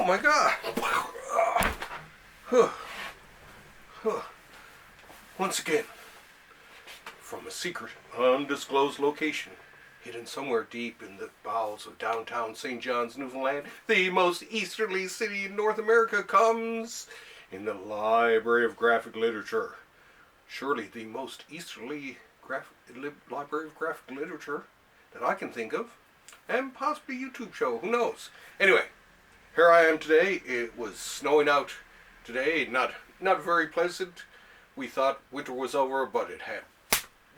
Oh my God. Once again, from a secret, undisclosed location, hidden somewhere deep in the bowels of downtown St. John's, Newfoundland, the most easterly city in North America, comes in the Library of Graphic Literature. Surely the most easterly Library of Graphic Literature that I can think of, and possibly YouTube show, who knows. Anyway, here I am today. It was snowing out today, not very pleasant. We thought winter was over, but it had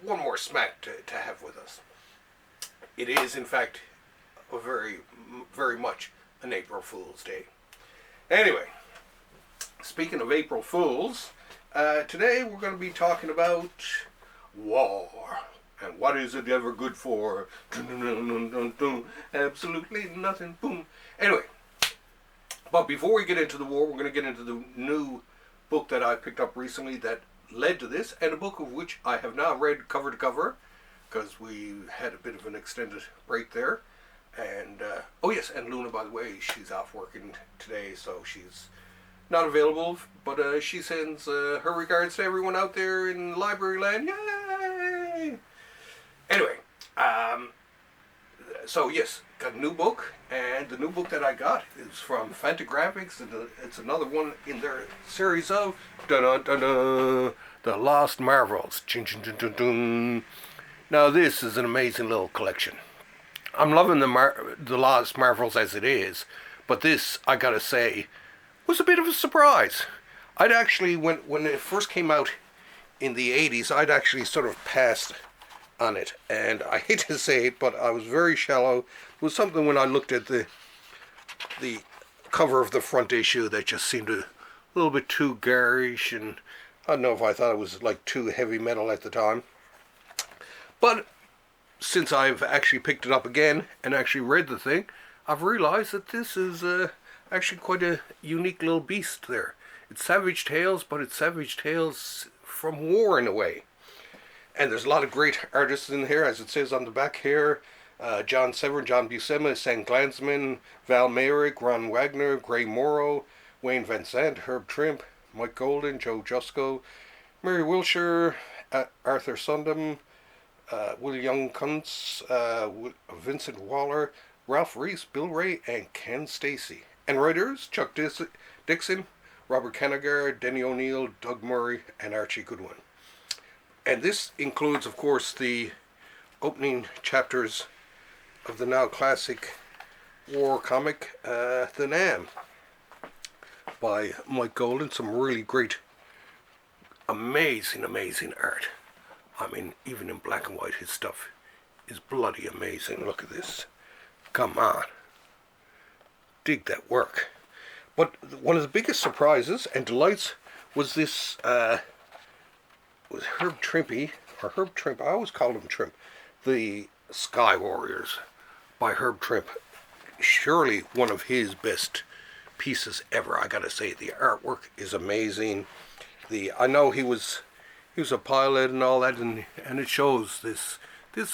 one more smack to have with us. It is, in fact, a very much an April Fool's Day. Anyway, speaking of April Fools, today we're going to be talking about war. And what is it ever good for? Absolutely nothing. Boom. Anyway, but before we get into the war, we're going to get into the new book that I picked up recently that led to this, and a book of which I have now read cover to cover, because we had a bit of an extended break there. And, oh yes, and Luna, by the way, she's off working today, so she's not available, but she sends her regards to everyone out there in library land. Yay! Anyway, so yes, got a new book, and the new book that I got is from Fantagraphics, and it's another one in their series of The Lost Marvels. Now this is an amazing little collection. I'm loving the Lost Marvels as it is, but this, I gotta say, was a bit of a surprise. I'd actually, when it first came out in the 80s, I'd actually sort of passed on it, and I hate to say it, but I was very shallow. It was something when I looked at the cover of the front issue that just seemed a little bit too garish, and I don't know if I thought it was like too heavy metal at the time. But since I've actually picked it up again and actually read the thing, I've realized that this is actually quite a unique little beast there. It's Savage Tales, but it's Savage Tales from war in a way. And there's a lot of great artists in here, as it says on the back here. John Severin, John Buscema, Sam Glanzman, Val Mayrick, Ron Wagner, Gray Morrow, Wayne Van Sant, Herb Trimp, Mike Golden, Joe Jusko, Mary Wilshire, Arthur Sundam, Will Young Kuntz, Vincent Waller, Ralph Reese, Bill Ray, and Ken Stacy. And writers, Chuck Dixon, Robert Kanigher, Denny O'Neill, Doug Murray, and Archie Goodwin. And this includes, of course, the opening chapters of the now classic war comic, The Nam, by Mike Golden. Some really great, amazing art. I mean, even in black and white, his stuff is bloody amazing. Look at this. Come on. Dig that work. But one of the biggest surprises and delights was this, was Herb Trimp, I always called him Trimp, The Sky Warriors by Herb Trimp. Surely one of his best pieces ever, I gotta say. The artwork is amazing. I know he was a pilot and all that, and it shows this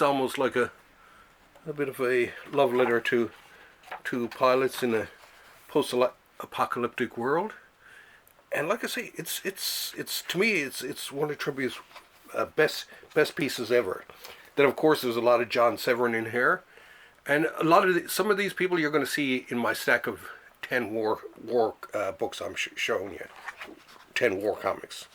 almost like a bit of a love letter to pilots in a post-apocalyptic world. And like I say, it's to me it's one of Trippy's best pieces ever. Then of course there's a lot of John Severin in here, and a lot of some of these people you're going to see in my stack of 10 war books I'm showing you, 10 war comics.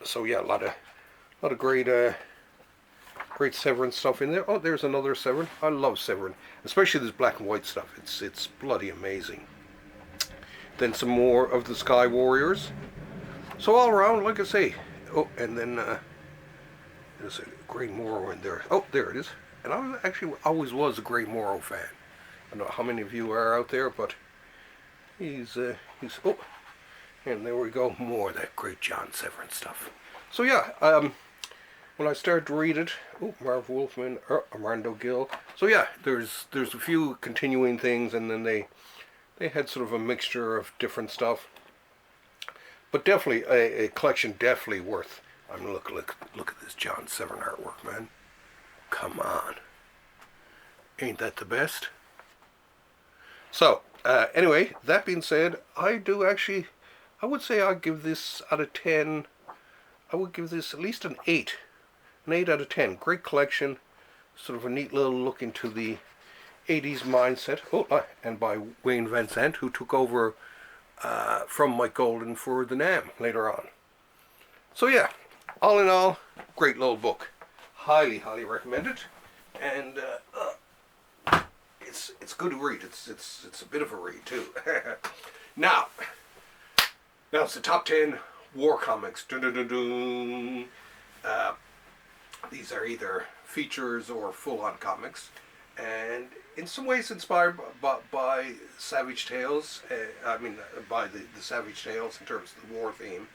So yeah, a lot of great Severin stuff in there. Oh, there's another Severin. I love Severin, especially this black and white stuff. It's bloody amazing. Then some more of the Sky Warriors. So all around, like I say. Oh, and then there's a Gray Morrow in there. Oh, there it is. And I actually always was a Gray Morrow fan. I don't know how many of you are out there, but he's oh, and there we go, more of that great John Severin stuff. So yeah, when I started to read it, oh, Marv Wolfman, Armando Gil. So yeah, there's a few continuing things, and then they had sort of a mixture of different stuff. But definitely a collection definitely worth. I mean, look at this John Severin artwork, man. Come on. Ain't that the best? So, Anyway, that being said, I would say I'd give this out of 10, I would give this at least an 8. An 8 out of 10. Great collection. Sort of a neat little look into the 80s mindset. Oh, and by Wayne Van Sant, who took over from Mike Golden for the NAMM later on. So yeah, all in all, great little book. Highly, highly recommend it. And it's good to read. It's a bit of a read too. Now it's the top 10 war comics. Dun, dun, dun, dun. These are either features or full-on comics, and in some ways inspired by Savage Tales. By the Savage Tales in terms of the war theme,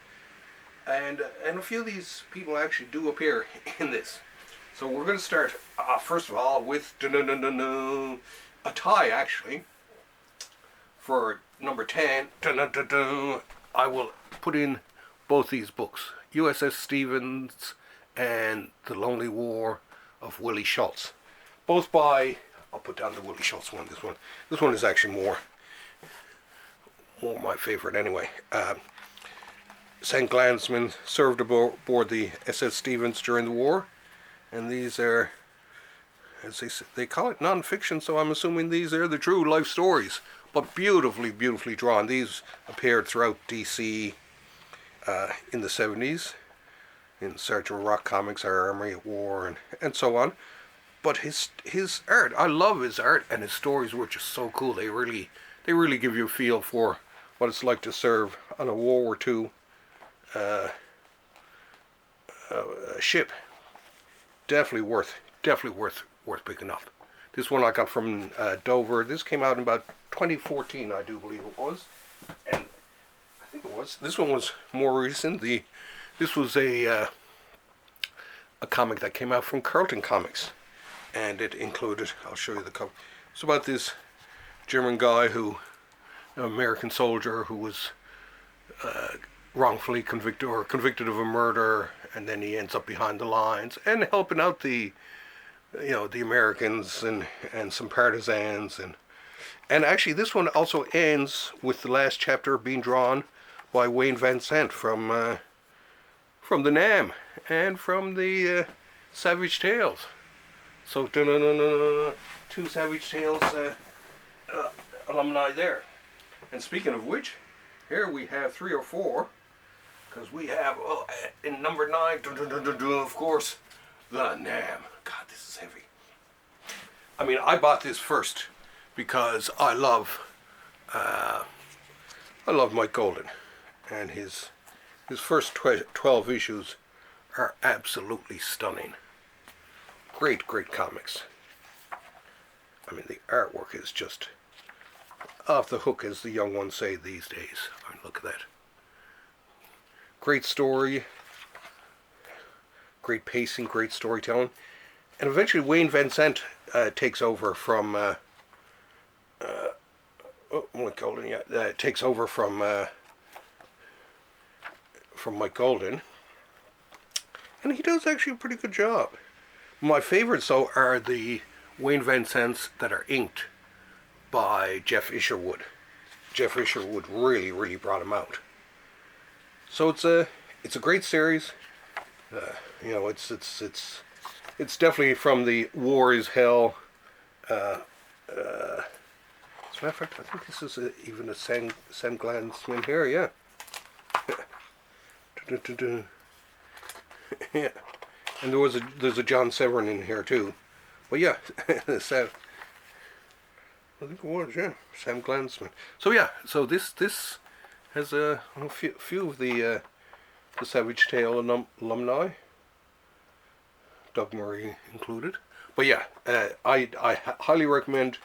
and a few of these people actually do appear in this. So we're going to start first of all with a tie actually for number 10. I will put in both these books, USS Stevens and The Lonely War of Willie Schultz. Both by, I'll put down the Willie Schultz one. This one is actually more my favorite anyway. St. Glansman served aboard the SS Stevens during the war, and these are, as they call it, non-fiction, so I'm assuming these are the true life stories, but beautifully, beautifully drawn. These appeared throughout DC in the 70s, in Sergeant Rock Comics, Our Armory at War, and so on. But his art, I love his art, and his stories were just so cool. They really give you a feel for what it's like to serve on a World War II ship. Definitely worth picking up. This one I got from Dover. This came out in about 2014, I do believe it was, and I think it was. This one was more recent. This was a comic that came out from Carlton Comics, and it included, I'll show you the cover. It's about this German guy an American soldier who was wrongfully convicted of a murder, and then he ends up behind the lines and helping out the Americans and some partisans, and actually this one also ends with the last chapter being drawn by Wayne Van Sant from the NAMM and from the Savage Tales. So two Savage Tales alumni there. And speaking of which, here we have 3 or 4, because we have in number 9, of course, the NAMM. God, this is heavy. I mean, I bought this first because I love Mike Golden, and his first 12 issues are absolutely stunning. Great comics. I mean, the artwork is just off the hook, as the young ones say these days. I mean, look at that. Great story, great pacing, great storytelling. And eventually Wayne Van Sant takes over from Mike Golden. Takes over from Mike Golden, and he does actually a pretty good job. My favorites, though, are the Wayne Van Sants that are inked by Jeff Isherwood. Jeff Isherwood really brought him out. So it's a great series. It's definitely from the War is Hell. As a matter of fact, I think this is even a Sam Glansman here. Yeah. Yeah. And there's a John Severin in here too. But yeah, Sam. I think it was, yeah, Sam Glansman. So yeah, so this has a few of the Savage Tale alumni, Doug Murray included. But yeah, I highly recommend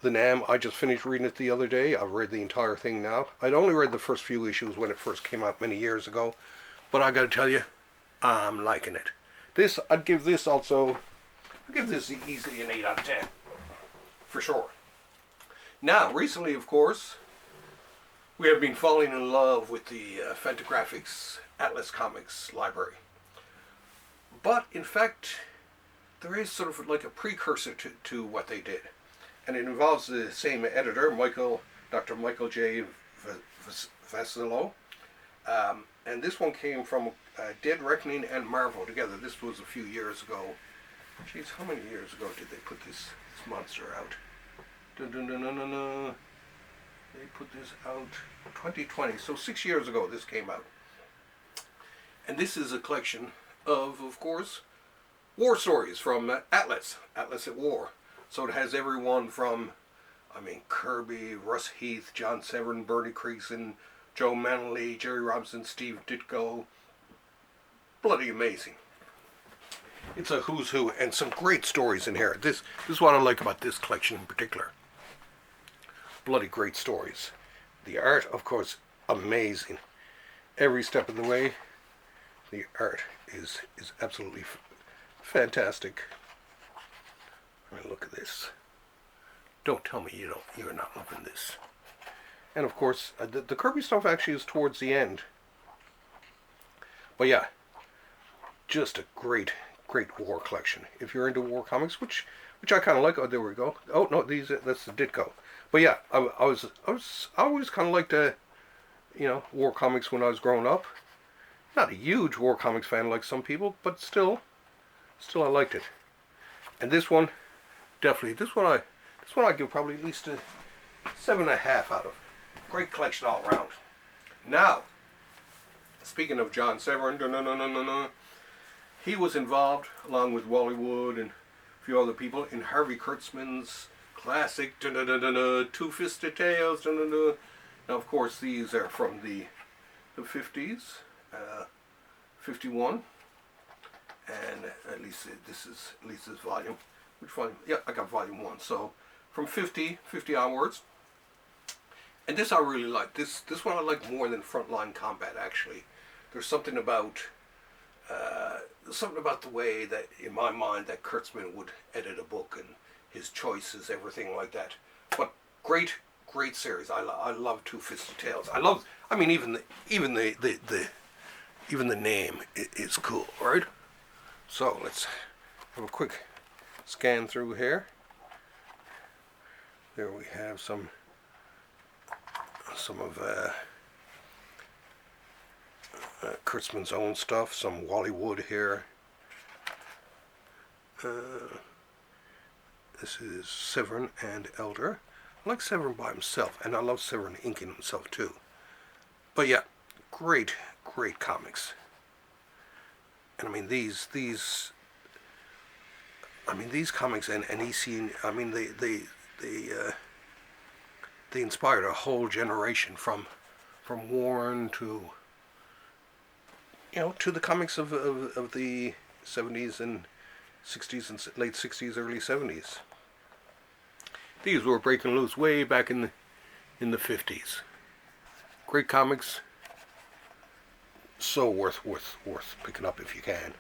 the NAMM. I just finished reading it the other day. I've read the entire thing now. I'd only read the first few issues when it first came out many years ago, but I gotta tell you, I'm liking it. I'd give this easily an 8 out of 10, for sure. Now, recently, of course, we have been falling in love with the Fantagraphics Atlas Comics library. But, in fact, there is sort of like a precursor to what they did. and it involves the same editor, Dr. Michael J. Vasillo. And this one came from Dead Reckoning and Marvel together. This was a few years ago. Jeez, how many years ago did they put this monster out? Dun, dun, dun, dun, dun, dun. They put this out 2020, so 6 years ago this came out. And this is a collection of course, war stories from Atlas at War. So it has everyone from, I mean, Kirby, Russ Heath, John Severin, Bernie Creason, Joe Manley, Jerry Robinson, Steve Ditko. Bloody amazing. It's a who's who and some great stories in here. This is what I like about this collection in particular. Bloody great stories. The art, of course, amazing. Every step of the way, the art is absolutely fantastic. I mean, look at this. Don't tell me you're not loving this. And of course, the Kirby stuff actually is towards the end. But yeah, just a great war collection. If you're into war comics, which I kind of like. Oh, there we go. Oh no, that's the Ditko. But yeah, I always kind of liked war comics when I was growing up. Not a huge war comics fan like some people, but still I liked it. And this one, definitely, this one I give probably at least a 7.5 out of. Great collection all around. Now, speaking of John Severin, he was involved, along with Wally Wood and a few other people, in Harvey Kurtzman's classic Two-Fisted Tales. Now, of course, these are from the 50s, 51, and at least this volume. Which volume? Yeah, I got volume 1. So from 50 onwards. And this I really like. This one I like more than Frontline Combat, actually. There's something about the way that, in my mind, that Kurtzman would edit a book and his choices, everything like that. But great series. I love Two-Fisted Tales. I mean, even the name is cool, right? So let's have a quick scan through here. There we have some of Kurtzman's own stuff, some Wally Wood here. This is Severin and Elder. I like Severin by himself, and I love Severin inking himself too. But yeah, great comics. And I mean these comics and EC, I mean they inspired a whole generation from Warren to to the comics of the 70s and 60s and late 60s, early 70s. These were breaking loose way back in the 50s. Great comics. So worth picking up if you can.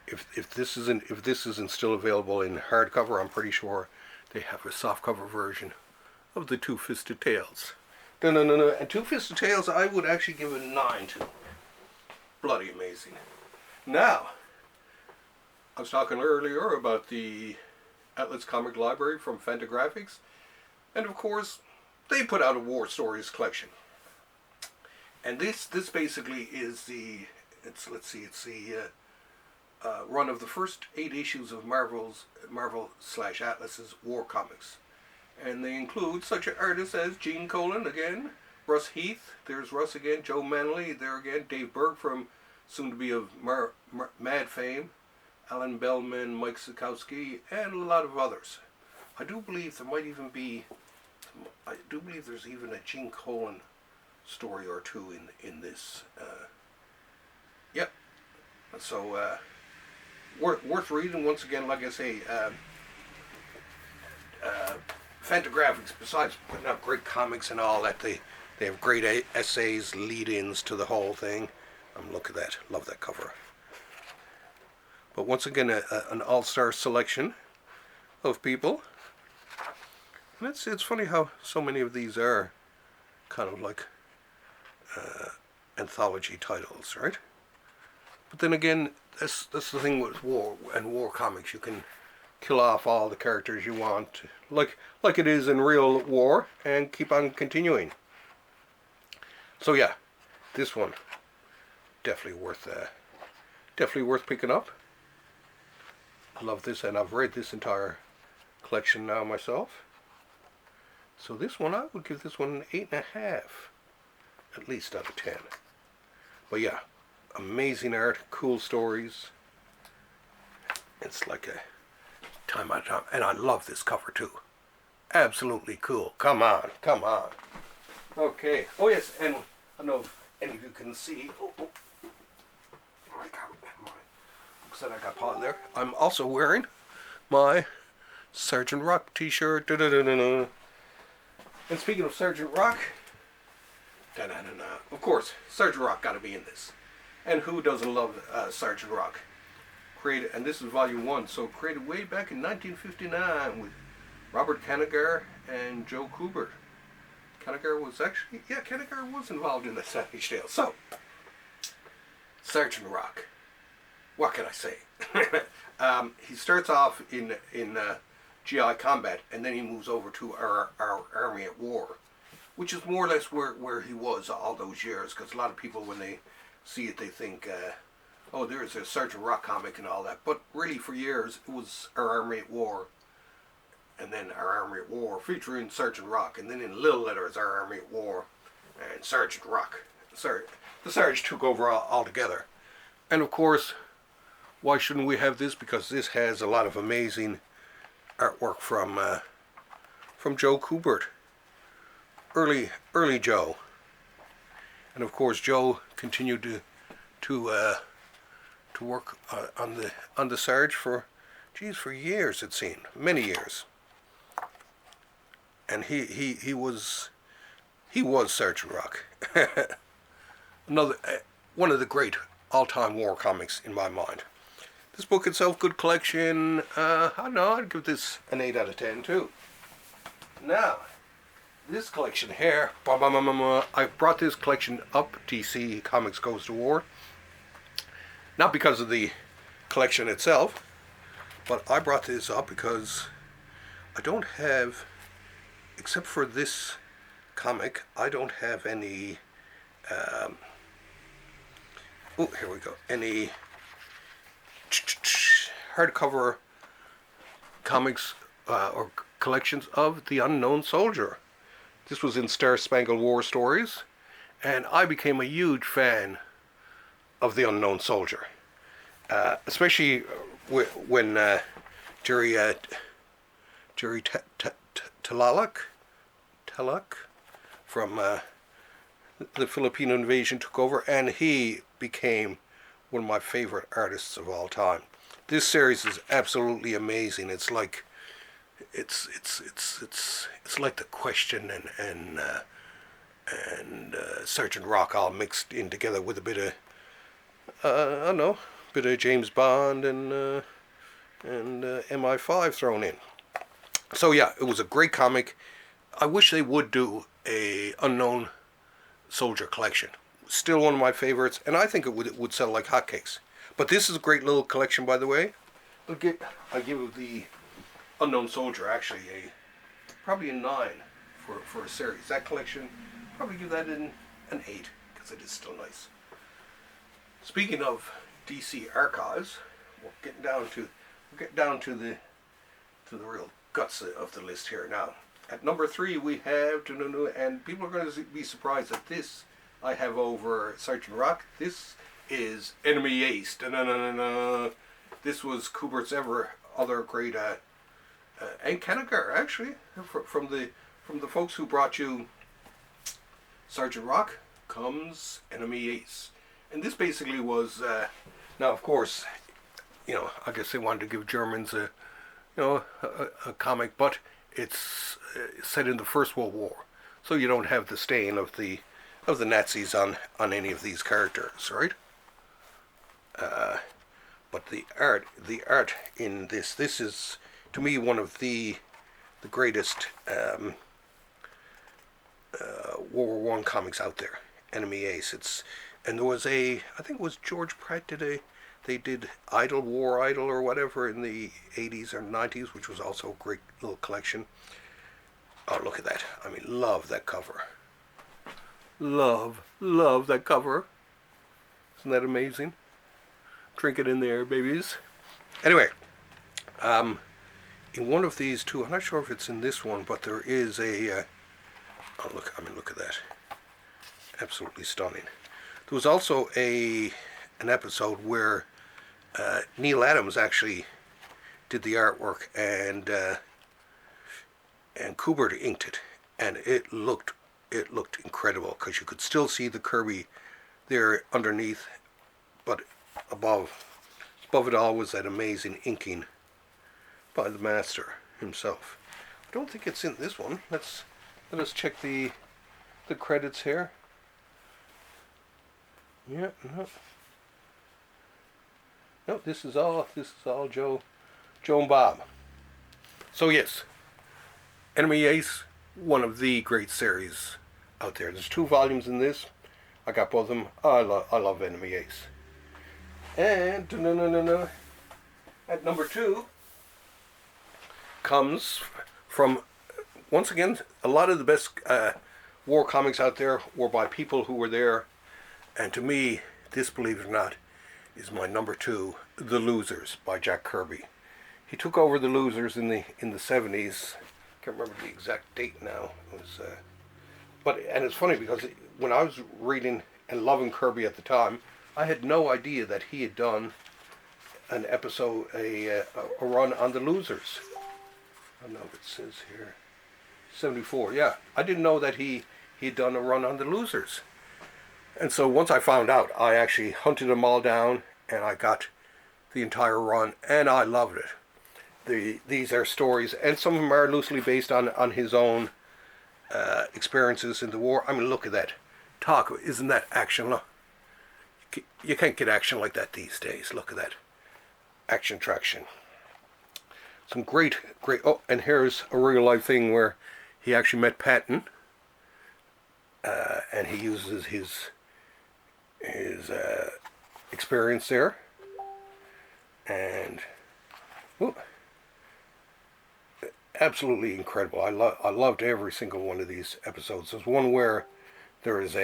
If this isn't still available in hardcover, I'm pretty sure they have a softcover version of the Two-Fisted Tales. And Two-Fisted Tales I would actually give a 9 to. Bloody amazing. Now, I was talking earlier about the Atlas Comic Library from Fantagraphics, and of course they put out a War Stories collection. And this basically is the run of the first 8 issues of Marvel/Atlas's War Comics. And they include such artists as Gene Colan again, Russ Heath, there's Russ again, Joe Manley, there again, Dave Berg from soon to be of Mad fame, Alan Bellman, Mike Sikowski, and a lot of others. I do believe there's even a Gene Colan story or two in this. Yep. So worth reading. Once again, like I say, Fantagraphics, besides putting out great comics and all that, they have great essays, lead-ins to the whole thing. Look at that. Love that cover. But once again, an all-star selection of people. And it's funny how so many of these are kind of like anthology titles, right? But then again, that's the thing with war comics. You can kill off all the characters you want, like it is in real war, and keep on continuing. So yeah, this one definitely worth picking up. I love this, and I've read this entire collection now myself. So this one, I would give this one an 8.5, at least out of 10. But yeah, amazing art, cool stories. It's like a time out of time, and I love this cover too. Absolutely cool. Come on, come on. Okay. Oh yes, and I don't know if any of you can see. I got paused there. I'm also wearing my Sergeant Rock t-shirt. And speaking of Sergeant Rock, of course, Sergeant Rock got to be in this. And who doesn't love Sergeant Rock? Created, and this is volume 1, so created way back in 1959 with Robert Kanigher and Joe Kubert. Kanigher was involved in the Savage Tale. So, Sergeant Rock. What can I say? He starts off in GI combat, and then he moves over to our Army at War, which is more or less where he was all those years, because a lot of people, when they see it, they think, oh, there's a Sergeant Rock comic and all that. But really, for years, it was our Army at War, and then our Army at War, featuring Sergeant Rock, and then in little letters, our Army at War, and Sergeant Rock. The Sarge took over altogether. And of course, why shouldn't we have this? Because this has a lot of amazing artwork from Joe Kubert, early Joe, and of course Joe continued to work on the Sarge for years, it seemed, many years, and he was Sergeant Rock. Another one of the great all-time war comics in my mind. This book itself, good collection. I don't know, I'd give this an 8 out of 10 too. Now, this collection here, I brought this collection up, DC Comics Goes to War. Not because of the collection itself, but I brought this up because I don't have, except for this comic, I don't have any, here we go, any hardcover comics or collections of The Unknown Soldier. This was in Star Spangled War Stories, and I became a huge fan of The Unknown Soldier, especially when Jerry Talak from the Filipino invasion took over, and he became one of my favorite artists of all time. This series is absolutely amazing. It's like it's like The Question and Sergeant Rock all mixed in together with a bit of I don't know, bit of James Bond and MI5 thrown in. So yeah, it was a great comic. I wish they would do a Unknown Soldier collection. Still one of my favorites, and I think it would sell like hotcakes. But this is a great little collection, by the way. I give the Unknown Soldier actually probably a 9 for a series. That collection, probably give that an 8 because it is still nice. Speaking of DC archives, we're getting down to the real guts of the list here now. At number 3 we have, and people are going to be surprised that this I have over Sergeant Rock. This is Enemy Ace. This was Kubert's other great, and Kanigher actually, from the folks who brought you Sergeant Rock comes Enemy Ace, and this basically was now of course, I guess they wanted to give Germans a comic, but it's set in the First World War, so you don't have the stain of the Nazis on any of these characters, right? But the art in this is, to me, one of the greatest World War I comics out there. Enemy Ace. And there was I think it was George Pratt did they did Idol, War Idol or whatever in the 80s or 90s, which was also a great little collection. Oh, look at that. I mean, love that cover. Love that cover. Isn't that amazing? Drink it in there, babies. Anyway, in one of these two, I'm not sure if it's in this one, but there is a, oh look, I mean, look at that. Absolutely stunning. There was also an episode where Neil Adams actually did the artwork, and Kubert inked it, and it looked incredible, because you could still see the Kirby there underneath, but above it all was that amazing inking by the master himself. I don't think it's in this one. Let us check the credits here. Yeah, no, this is all Joe and Bob. So yes, Enemy Ace, one of the great series out there. There's 2 volumes in this. I got both of them. I love Enemy Ace. And at number 2 comes from, once again, a lot of the best war comics out there were by people who were there. And to me, this, believe it or not, is my number 2, The Losers by Jack Kirby. He took over The Losers in the 70s. Can't remember the exact date now. It was, and it's funny because when I was reading and loving Kirby at the time, I had no idea that he had done an episode, a run on The Losers. I don't know if it says here, 74. Yeah, I didn't know that he had done a run on The Losers. And so once I found out, I actually hunted them all down, and I got the entire run, and I loved it. These are stories, and some of them are loosely based on his own experiences in the war. I mean, look at that. Isn't that action? Look, you can't get action like that these days. Look at that. Action traction. Some great, oh, and here's a real life thing where he actually met Patton, and he uses his experience there, and absolutely incredible. I loved every single one of these episodes. There's one where there is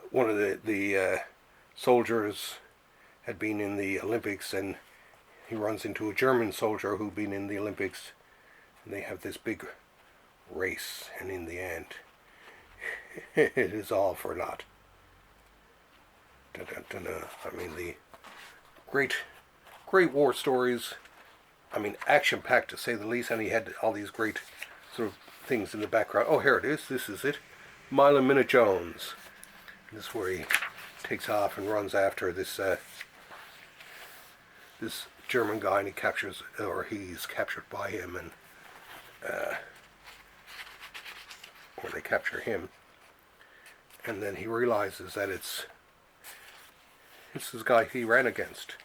one of the soldiers had been in the Olympics, and he runs into a German soldier who'd been in the Olympics, and they have this big race, and in the end, it is all for naught. I mean, the great war stories. I mean, action-packed to say the least, and he had all these great sort of things in the background. Oh, here it is. This is it. Mile and Minute Jones. This is where he takes off and runs after this this German guy, and he captures, or he's captured by him, and or they capture him, and then he realizes that it's this guy he ran against.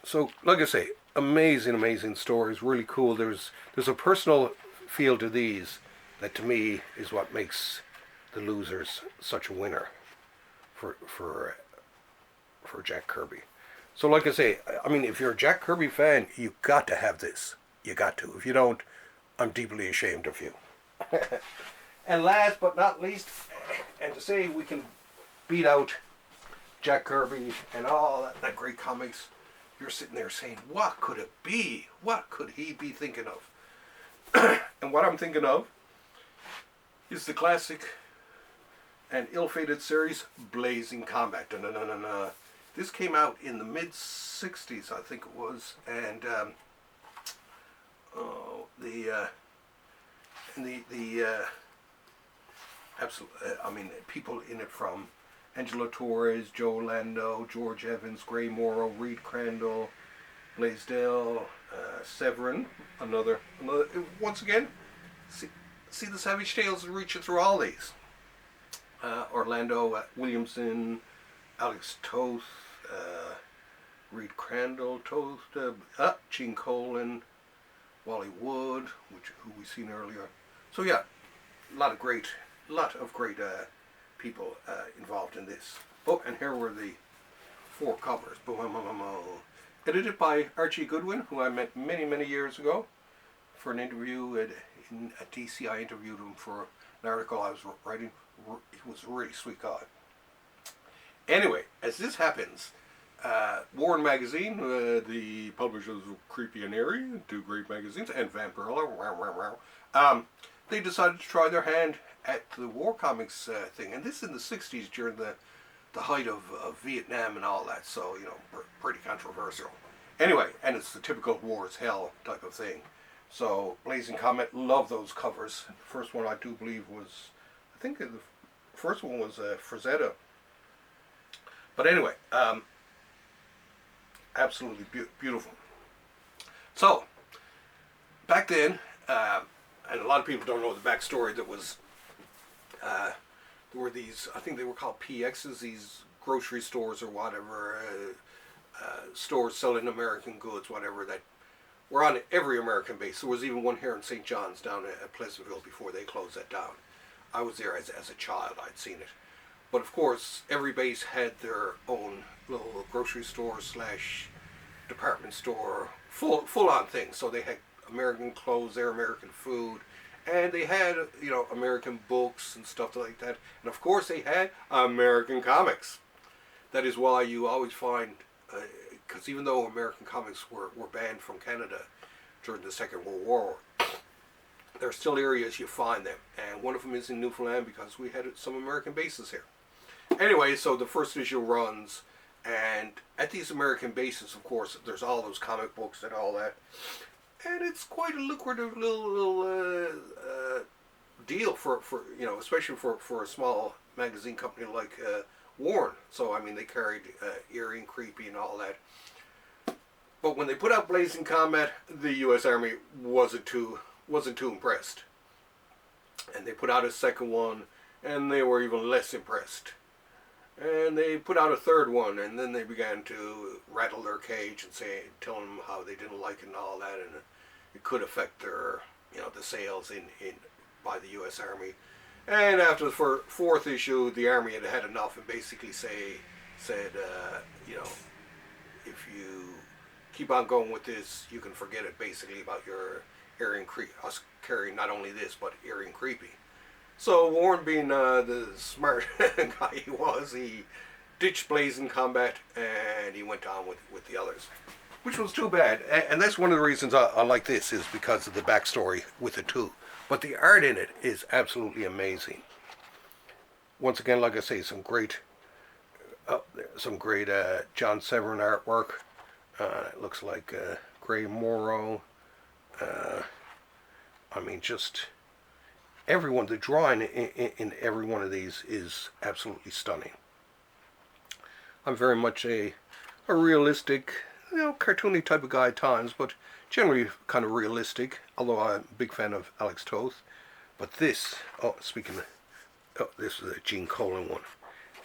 So, like I say, amazing stories, really cool. There's a personal feel to these that to me is what makes The Losers such a winner for Jack Kirby. So like I say, I mean, if you're a Jack Kirby fan, you got to have this. You got to. If you don't, I'm deeply ashamed of you. And last but not least, and to say we can beat out Jack Kirby and all that great comics, you're sitting there saying, what could it be? What could he be thinking of? And what I'm thinking of is the classic and ill-fated series, Blazing Combat. This came out in the mid-60s, I think it was, and I mean, people in it from Angela Torres, Joe Lando, George Evans, Gray Morrow, Reed Crandall, Blaisdell, Severin, another. Once again, see the Savage Tales reaching through all these. Orlando Williamson, Alex Toth, Reed Crandall, Toth, Gene Colan, Wally Wood, who we seen earlier. So yeah, a lot of great people involved in this. Oh, and here were 4 covers. Edited by Archie Goodwin, who I met many, many years ago for an interview at DC. I interviewed him for an article I was writing. He was a really sweet guy. Anyway, as this happens, Warren Magazine, the publishers of Creepy and Eerie, 2 great magazines, and Vampirella, they decided to try their hand at the war comics thing. And this in the 60s during the height of Vietnam and all that, so, you know, pretty controversial. Anyway, and it's the typical war is hell type of thing. So, Blazing Comet, love those covers. The first one I do believe was, I think the first one was Frazetta. But anyway, absolutely beautiful. So, back then, and a lot of people don't know the backstory, there were these, I think they were called PXs, these grocery stores or whatever, stores selling American goods, whatever, that were on every American base. There was even one here in St. John's down at Pleasantville before they closed that down. I was there as a child, I'd seen it. But of course, every base had their own little grocery store / department store, full on thing. So they had American clothes, their American food, and they had, you know, American books and stuff like that. And of course they had American comics. That is why you always find, because even though American comics were banned from Canada during the Second World War, there are still areas you find them. And one of them is in Newfoundland because we had some American bases here. Anyway, so the first issue runs, and at these American bases, of course, there's all those comic books and all that. And it's quite a lucrative little deal for, you know, especially for a small magazine company like Warren. So, I mean, they carried Eerie and Creepy and all that. But when they put out Blazing Comet, the U.S. Army wasn't too impressed. And they put out a second one, and they were even less impressed. And they put out a third one, and then they began to rattle their cage and tell them how they didn't like it and all that, and it could affect their, you know, the sales by the U.S. Army. And after the fourth issue, the Army had had enough and basically said, you know, if you keep on going with this, you can forget it basically about your Eerie and Creepy, us carrying not only this but Eerie and Creepy. So Warren, being the smart guy he was, he ditched Blazing Combat and he went on with the others, which was too bad. And that's one of the reasons I like this, is because of the backstory with the 2. But the art in it is absolutely amazing. Once again, like I say, some great John Severin artwork. It looks like Gray Morrow. I mean, just everyone, the drawing in every one of these is absolutely stunning. I'm very much a realistic, you know, cartoony type of guy at times, but generally kind of realistic, although I'm a big fan of Alex Toth. But this, this is a Gene Colan one.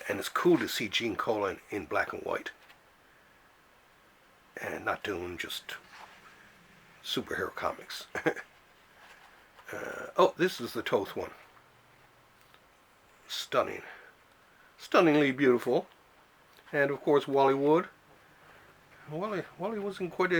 And it's cool to see Gene Colan in black and white. And not doing just superhero comics. This is the Toth one. Stunning. Stunningly beautiful. And of course Wally Wood. Wally wasn't quite a